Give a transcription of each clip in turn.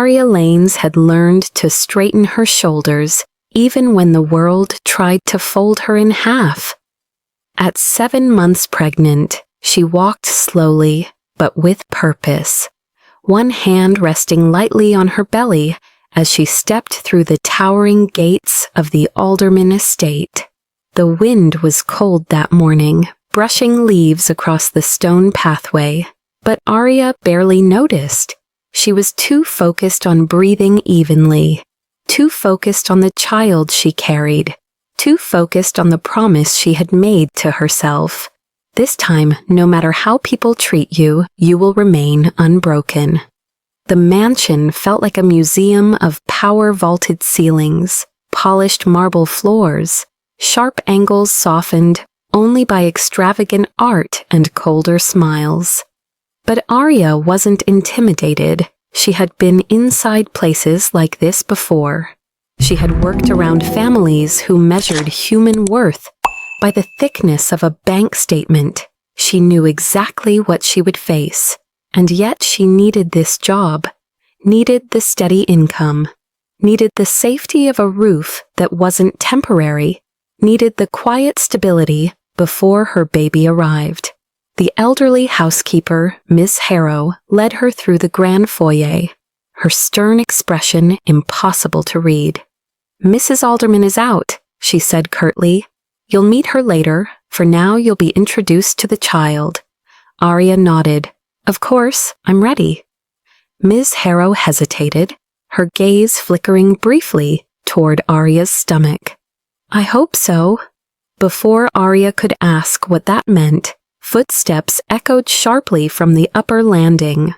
Arya Lanes had learned to straighten her shoulders even when the world tried to fold her in half. At 7 months pregnant, she walked slowly, but with purpose, one hand resting lightly on her belly as she stepped through the towering gates of the Alderman estate. The wind was cold that morning, brushing leaves across the stone pathway, but Arya barely noticed. She was too focused on breathing evenly, too focused on the child she carried, too focused on the promise she had made to herself. This time, no matter how people treat you, you will remain unbroken. The mansion felt like a museum of power-vaulted ceilings, polished marble floors, sharp angles softened only by extravagant art and colder smiles. But Arya wasn't intimidated. She had been inside places like this before. She had worked around families who measured human worth by the thickness of a bank statement. She knew exactly what she would face, and yet she needed this job, needed the steady income, needed the safety of a roof that wasn't temporary, needed the quiet stability before her baby arrived. The elderly housekeeper, Miss Harrow, led her through the grand foyer, her stern expression impossible to read. "Mrs. Alderman is out," she said curtly. "You'll meet her later. For now, you'll be introduced to the child." Arya nodded. "Of course, I'm ready." Ms. Harrow hesitated, her gaze flickering briefly toward Arya's stomach. "I hope so." Before Arya could ask what that meant, footsteps echoed sharply from the upper landing.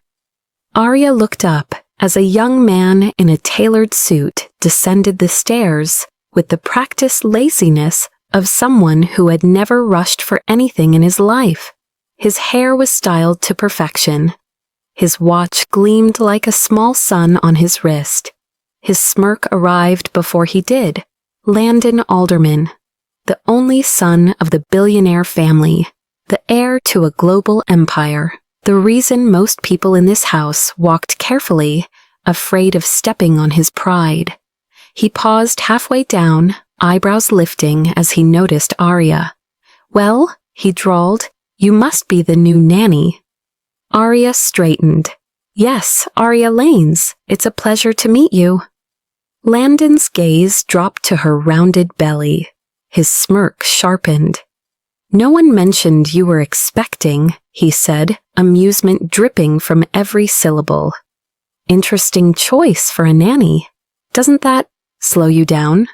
Arya looked up as a young man in a tailored suit descended the stairs with the practiced laziness of someone who had never rushed for anything in his life. His hair was styled to perfection. His watch gleamed like a small sun on his wrist. His smirk arrived before he did. Landon Alderman, the only son of the billionaire family, the heir to a global empire, the reason most people in this house walked carefully, afraid of stepping on his pride. He paused halfway down, eyebrows lifting as he noticed Arya. "Well," he drawled, "you must be the new nanny." Arya straightened. "Yes, Arya Lanes. It's a pleasure to meet you." Landon's gaze dropped to her rounded belly. His smirk sharpened. "No one mentioned you were expecting," he said, amusement dripping from every syllable. "Interesting choice for a nanny. Doesn't that slow you down?"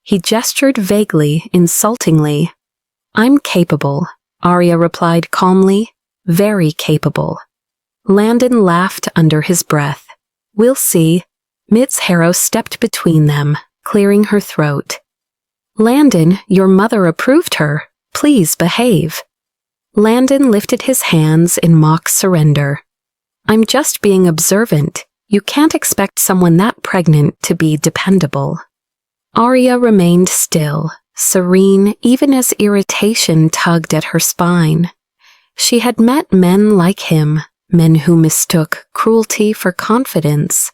He gestured vaguely, insultingly. "I'm capable," Arya replied calmly. "Very capable." Landon laughed under his breath. "We'll see." Miss Harrow stepped between them, clearing her throat. "Landon, your mother approved her. Please behave." Landon lifted his hands in mock surrender. "I'm just being observant. You can't expect someone that pregnant to be dependable." Arya remained still, serene even as irritation tugged at her spine. She had met men like him, men who mistook cruelty for confidence,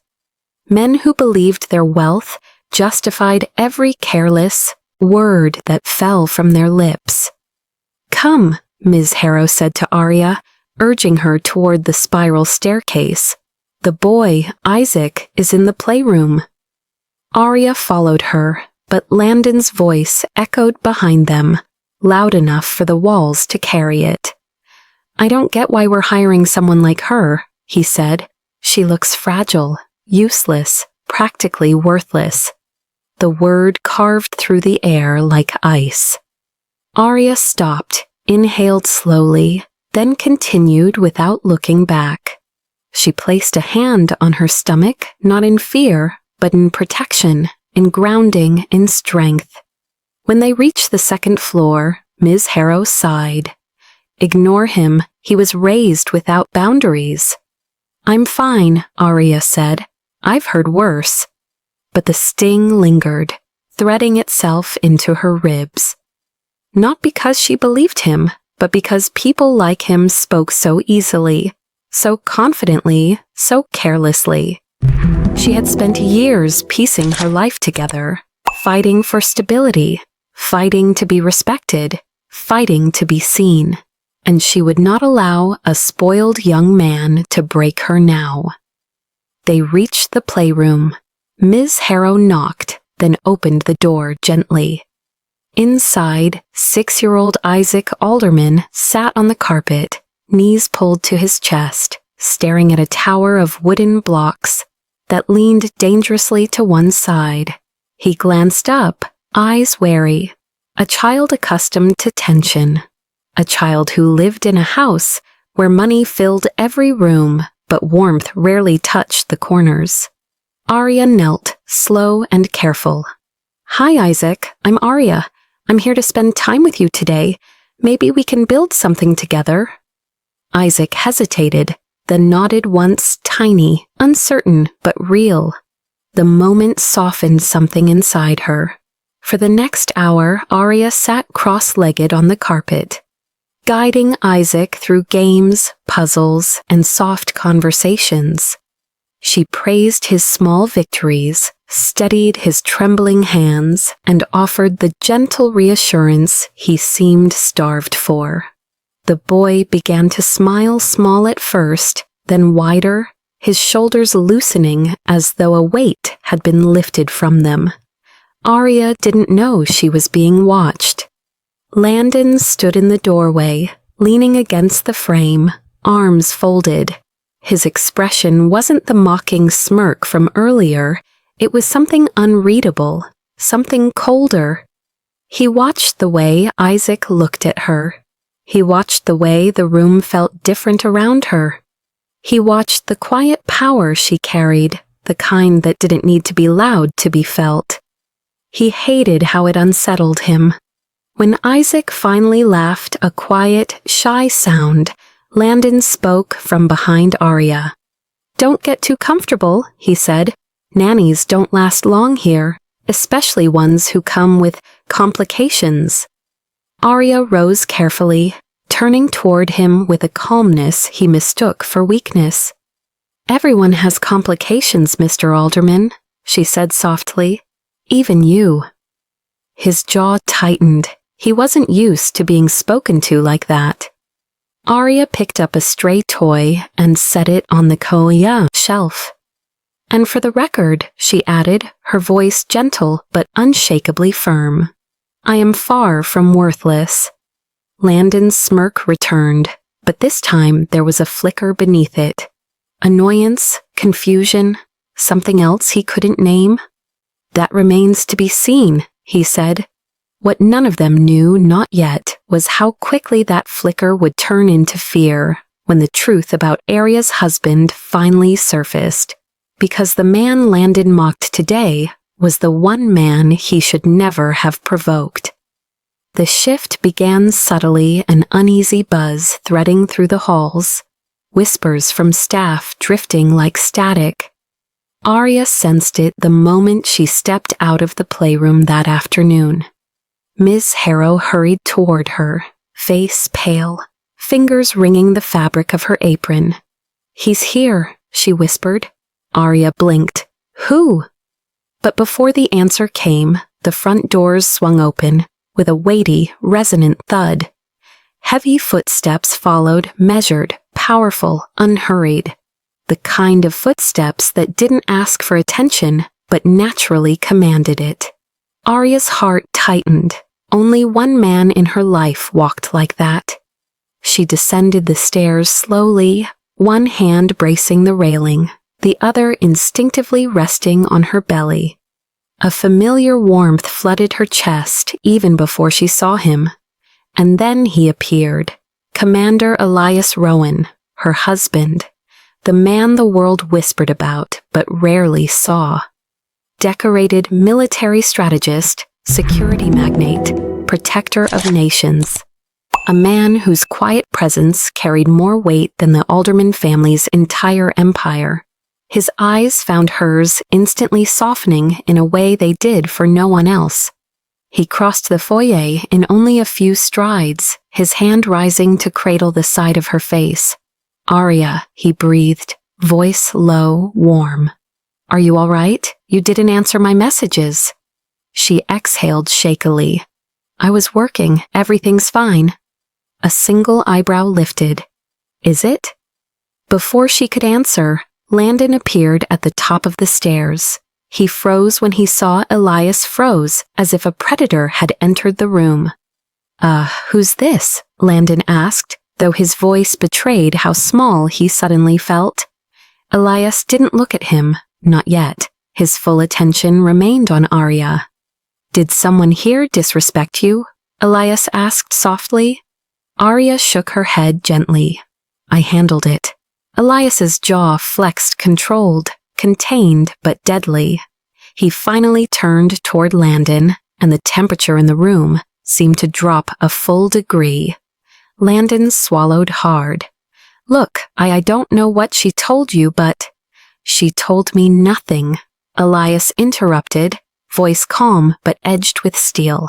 men who believed their wealth justified every careless word that fell from their lips. "Come," Ms. Harrow said to Arya, urging her toward the spiral staircase. "The boy, Isaac, is in the playroom." Arya followed her, but Landon's voice echoed behind them, loud enough for the walls to carry it. "I don't get why we're hiring someone like her," he said. "She looks fragile, useless, practically worthless." The word carved through the air like ice. Arya stopped, inhaled slowly, then continued without looking back. She placed a hand on her stomach, not in fear, but in protection, in grounding, in strength. When they reached the second floor, Ms. Harrow sighed. Ignore him, he was raised without boundaries. "I'm fine," Arya said. "I've heard worse." But the sting lingered, threading itself into her ribs. Not because she believed him, but because people like him spoke so easily, so confidently, so carelessly. She had spent years piecing her life together, fighting for stability, fighting to be respected, fighting to be seen, and she would not allow a spoiled young man to break her now. They reached the playroom. Ms. Harrow knocked, then opened the door gently. Inside, 6-year-old Isaac Alderman sat on the carpet, knees pulled to his chest, staring at a tower of wooden blocks that leaned dangerously to one side. He glanced up, eyes wary, a child accustomed to tension, a child who lived in a house where money filled every room, but warmth rarely touched the corners. Arya knelt, slow and careful. "Hi, Isaac. I'm Arya. I'm here to spend time with you today. Maybe we can build something together." Isaac hesitated, then nodded once, tiny, uncertain, but real. The moment softened something inside her. For the next hour, Arya sat cross-legged on the carpet, guiding Isaac through games, puzzles, and soft conversations. She praised his small victories, steadied his trembling hands, and offered the gentle reassurance he seemed starved for. The boy began to smile, small at first, then wider, his shoulders loosening as though a weight had been lifted from them. Arya didn't know she was being watched. Landon stood in the doorway, leaning against the frame, arms folded. His expression wasn't the mocking smirk from earlier, it was something unreadable, something colder. He watched the way Isaac looked at her. He watched the way the room felt different around her. He watched the quiet power she carried, the kind that didn't need to be loud to be felt. He hated how it unsettled him. When Isaac finally laughed a quiet, shy sound, Landon spoke from behind Arya. "Don't get too comfortable," he said. "Nannies don't last long here, especially ones who come with complications." Arya rose carefully, turning toward him with a calmness he mistook for weakness. "Everyone has complications, Mr. Alderman," she said softly. "Even you." His jaw tightened. He wasn't used to being spoken to like that. Arya picked up a stray toy and set it on the koya shelf. "And for the record," she added, her voice gentle but unshakably firm, "I am far from worthless." Landon's smirk returned, but this time there was a flicker beneath it. Annoyance, confusion, something else he couldn't name? "That remains to be seen," he said. What none of them knew, not yet, was how quickly that flicker would turn into fear when the truth about Arya's husband finally surfaced, because the man Landon mocked today was the one man he should never have provoked. The shift began subtly, an uneasy buzz threading through the halls, whispers from staff drifting like static. Arya sensed it the moment she stepped out of the playroom that afternoon. Ms. Harrow hurried toward her, face pale, fingers wringing the fabric of her apron. "He's here," she whispered. Arya blinked. "Who?" But before the answer came, the front doors swung open, with a weighty, resonant thud. Heavy footsteps followed, measured, powerful, unhurried. The kind of footsteps that didn't ask for attention, but naturally commanded it. Arya's heart tightened. Only one man in her life walked like that. She descended the stairs slowly, one hand bracing the railing, the other instinctively resting on her belly. A familiar warmth flooded her chest even before she saw him. And then he appeared, Commander Elias Rowan, her husband, the man the world whispered about but rarely saw. Decorated military strategist, security magnate, protector of nations. A man whose quiet presence carried more weight than the Alderman family's entire empire. His eyes found hers, instantly softening in a way they did for no one else. He crossed the foyer in only a few strides, his hand rising to cradle the side of her face. "Arya," he breathed, voice low, warm. Are you all right? You didn't answer my messages. She exhaled shakily. I was working. Everything's fine. A single eyebrow lifted. Is it? Before she could answer, Landon appeared at the top of the stairs. He froze when he saw Elias froze, as if a predator had entered the room. Who's this? Landon asked, though his voice betrayed how small he suddenly felt. Elias didn't look at him, not yet. His full attention remained on Arya. Did someone here disrespect you? Elias asked softly. Arya shook her head gently. I handled it. Elias's jaw flexed controlled, contained but deadly. He finally turned toward Landon, and the temperature in the room seemed to drop a full degree. Landon swallowed hard. Look, I don't know what she told you, but... She told me nothing. Elias interrupted, voice calm but edged with steel.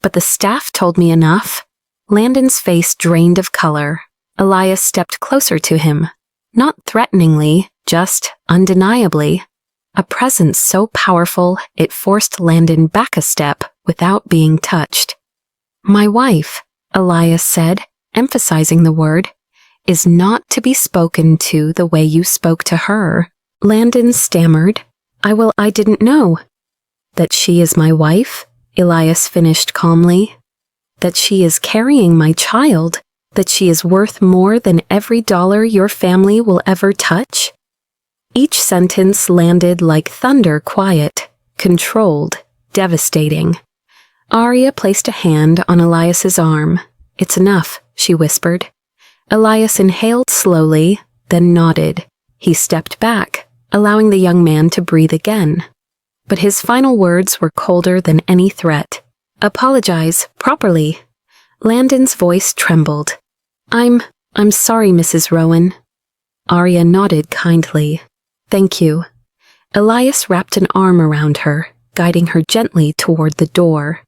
But the staff told me enough. Landon's face drained of color. Elias stepped closer to him. Not threateningly, just undeniably. A presence so powerful it forced Landon back a step without being touched. My wife, Elias said, emphasizing the word, is not to be spoken to the way you spoke to her. Landon stammered. I didn't know. That she is my wife, Elias finished calmly. That she is carrying my child. That she is worth more than every dollar your family will ever touch? Each sentence landed like thunder, quiet, controlled, devastating. Arya placed a hand on Elias's arm. It's enough, she whispered. Elias inhaled slowly, then nodded. He stepped back, allowing the young man to breathe again. But his final words were colder than any threat. Apologize, properly. Landon's voice trembled. I'm sorry, Mrs. Rowan. Arya nodded kindly. Thank you. Elias wrapped an arm around her, guiding her gently toward the door.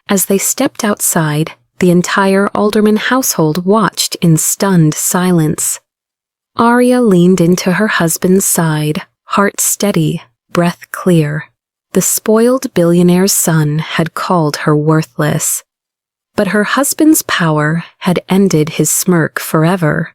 As they stepped outside, the entire Alderman household watched in stunned silence. Arya leaned into her husband's side, heart steady, breath clear. The spoiled billionaire's son had called her worthless. But her husband's power had ended his smirk forever.